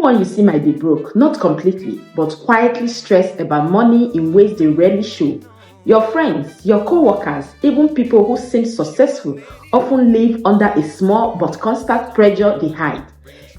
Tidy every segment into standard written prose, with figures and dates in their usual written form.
Someone you see might be broke, not completely, but quietly stressed about money in ways they rarely show. Your friends, your co-workers, even people who seem successful often live under a small but constant pressure they hide.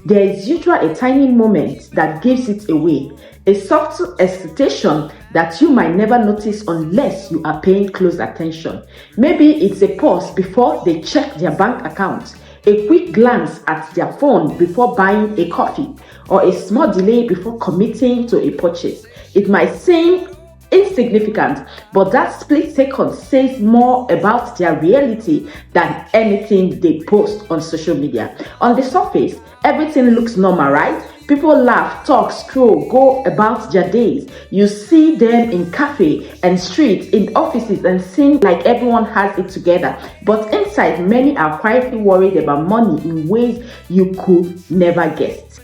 There is usually a tiny moment that gives it away, a subtle hesitation that you might never notice unless you are paying close attention. Maybe it's a pause before they check their bank account, a quick glance at their phone before buying a coffee, or a small delay before committing to a purchase. It might seem insignificant, but that split second says more about their reality than anything they post on social media. On the surface, everything looks normal, right? People laugh, talk, scroll, go about their days. You see them in cafe and streets, in offices, and seem like everyone has it together. But inside, many are quietly worried about money in ways you could never guess.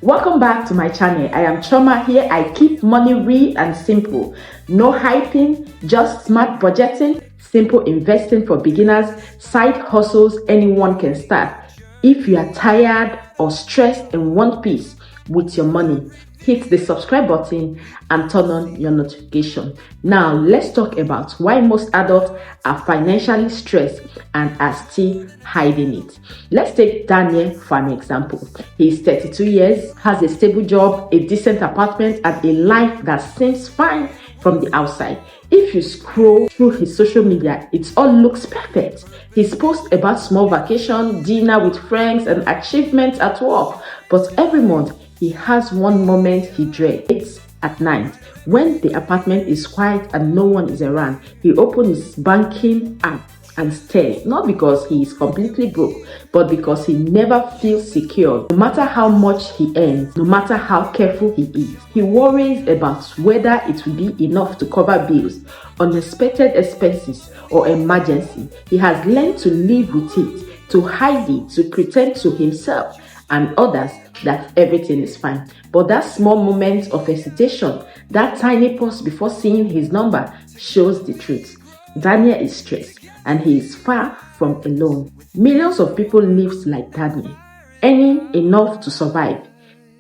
Welcome back to my channel. I am Chioma. Here I keep money real and simple. No hyping, just smart budgeting, simple investing for beginners, side hustles anyone can start. If you are tired or stressed and want peace with your money, hit the subscribe button and turn on your notification. Now let's talk about why most adults are financially stressed and are still hiding it. Let's take Daniel for an example. He's 32 years, has a stable job, a decent apartment, and a life that seems fine from the outside. If you scroll through his social media, it all looks perfect. His posts about small vacation, dinner with friends, and achievements at work. But every month, he has one moment he dreads. It's at night. When the apartment is quiet and no one is around, he opens his banking app and stares, not because he is completely broke, but because he never feels secure. No matter how much he earns, no matter how careful he is, he worries about whether it will be enough to cover bills, unexpected expenses, or emergency. He has learned to live with it, to hide it, to pretend to himself and others that everything is fine. But that small moment of hesitation, that tiny pause before seeing his number, shows the truth. Daniel is stressed, and he is far from alone. Millions of people live like Daniel, earning enough to survive,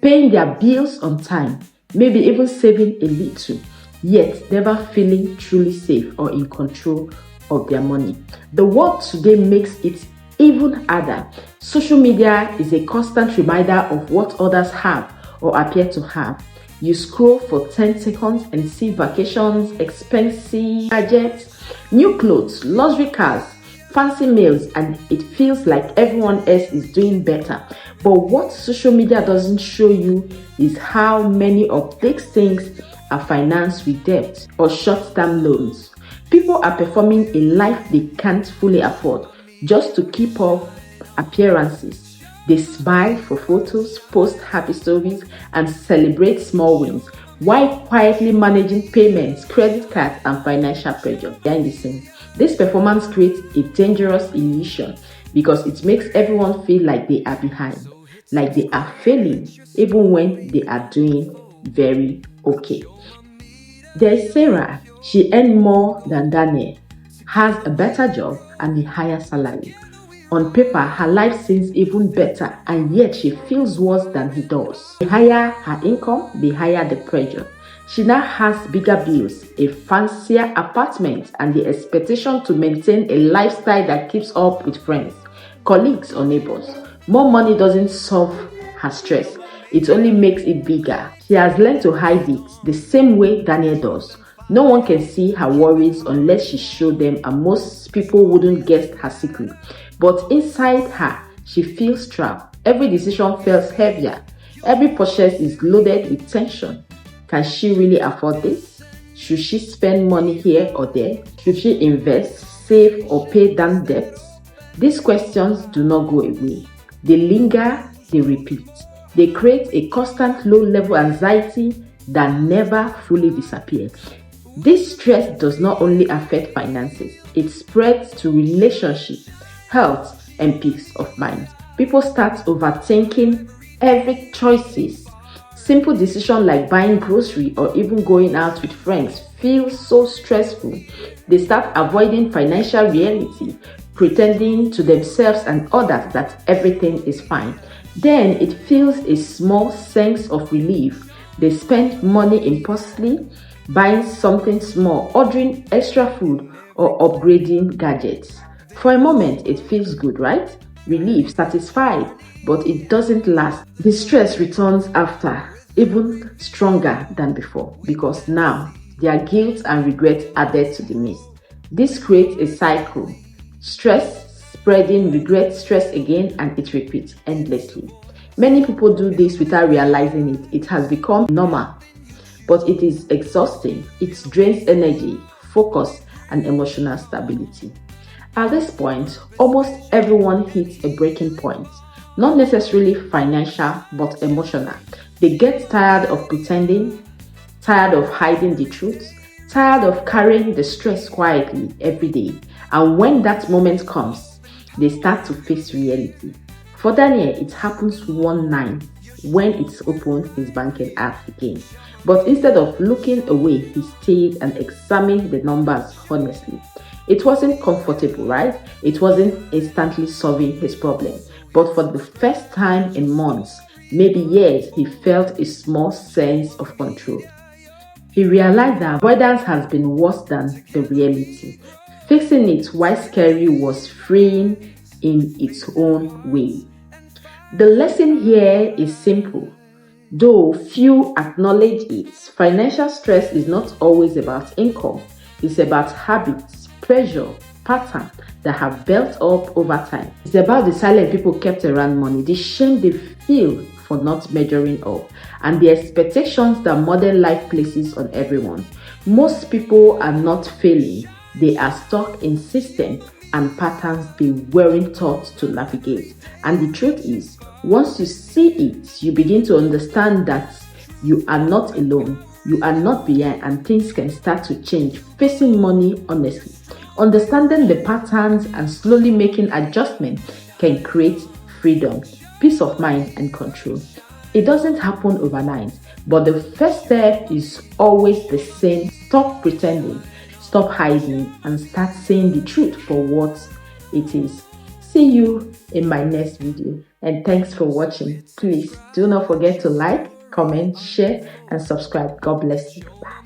paying their bills on time, maybe even saving a little, yet never feeling truly safe or in control of their money. The world today makes it even harder. Social media is a constant reminder of what others have or appear to have. You scroll for 10 seconds and see vacations, expensive gadgets, new clothes, luxury cars, fancy meals, and it feels like everyone else is doing better. But what social media doesn't show you is how many of these things are financed with debt or short-term loans. People are performing a life they can't fully afford just to keep up appearances. They smile for photos, post happy stories, and celebrate small wins, while quietly managing payments, credit cards, and financial pressure behind the scenes. This performance creates a dangerous illusion because it makes everyone feel like they are behind, like they are failing, even when they are doing very okay. There's Sarah. She earns more than Daniel, has a better job and a higher salary. On paper, her life seems even better, and yet she feels worse than he does. The higher her income, the higher the pressure. She now has bigger bills, a fancier apartment, and the expectation to maintain a lifestyle that keeps up with friends, colleagues, or neighbors. More money doesn't solve her stress, it only makes it bigger. She has learned to hide it the same way Daniel does. No one can see her worries unless she shows them, and most people wouldn't guess her secret. But inside her, she feels trapped. Every decision feels heavier. Every purchase is loaded with tension. Can she really afford this? Should she spend money here or there? Should she invest, save, or pay down debts? These questions do not go away. They linger, they repeat. They create a constant low-level anxiety that never fully disappears. This stress does not only affect finances, it spreads to relationships, health, and peace of mind. People start overthinking every choices. Simple decisions like buying grocery or even going out with friends feels so stressful. They start avoiding financial reality, pretending to themselves and others that everything is fine. Then it feels a small sense of relief. They spend money impulsively, buying something small, ordering extra food, or upgrading gadgets. For a moment, it feels good, right? Relief, satisfied, but it doesn't last. The stress returns after, even stronger than before, because now their guilt and regret added to the mix. This creates a cycle: stress, spreading, regret, stress again, and it repeats endlessly. Many people do this without realizing it. It has become normal, but it is exhausting. It drains energy, focus, and emotional stability. At this point, almost everyone hits a breaking point, not necessarily financial, but emotional. They get tired of pretending, tired of hiding the truth, tired of carrying the stress quietly every day. And when that moment comes, they start to face reality. For Daniel, it happens one night when it's opened his banking app again. But instead of looking away, he stayed and examined the numbers honestly. It wasn't comfortable, right? It wasn't instantly solving his problem. But for the first time in months, maybe years, he felt a small sense of control. He realized that avoidance has been worse than the reality. Fixing it, while scary, was freeing in its own way. The lesson here is simple. Though few acknowledge it, financial stress is not always about income. It's about habits, pressure, patterns that have built up over time. It's about the silent people kept around money, the shame they feel for not measuring up, and the expectations that modern life places on everyone. Most people are not failing, they are stuck in systems and patterns they weren't taught to navigate. And the truth is, once you see it, you begin to understand that you are not alone, you are not behind, and things can start to change. Facing money honestly, understanding the patterns, and slowly making adjustments can create freedom, peace of mind, and control. It doesn't happen overnight, but the first step is always the same: stop pretending, stop hiding, and start saying the truth for what it is. See you in my next video, and thanks for watching. Please do not forget to like, comment, share, and subscribe. God bless you. Bye.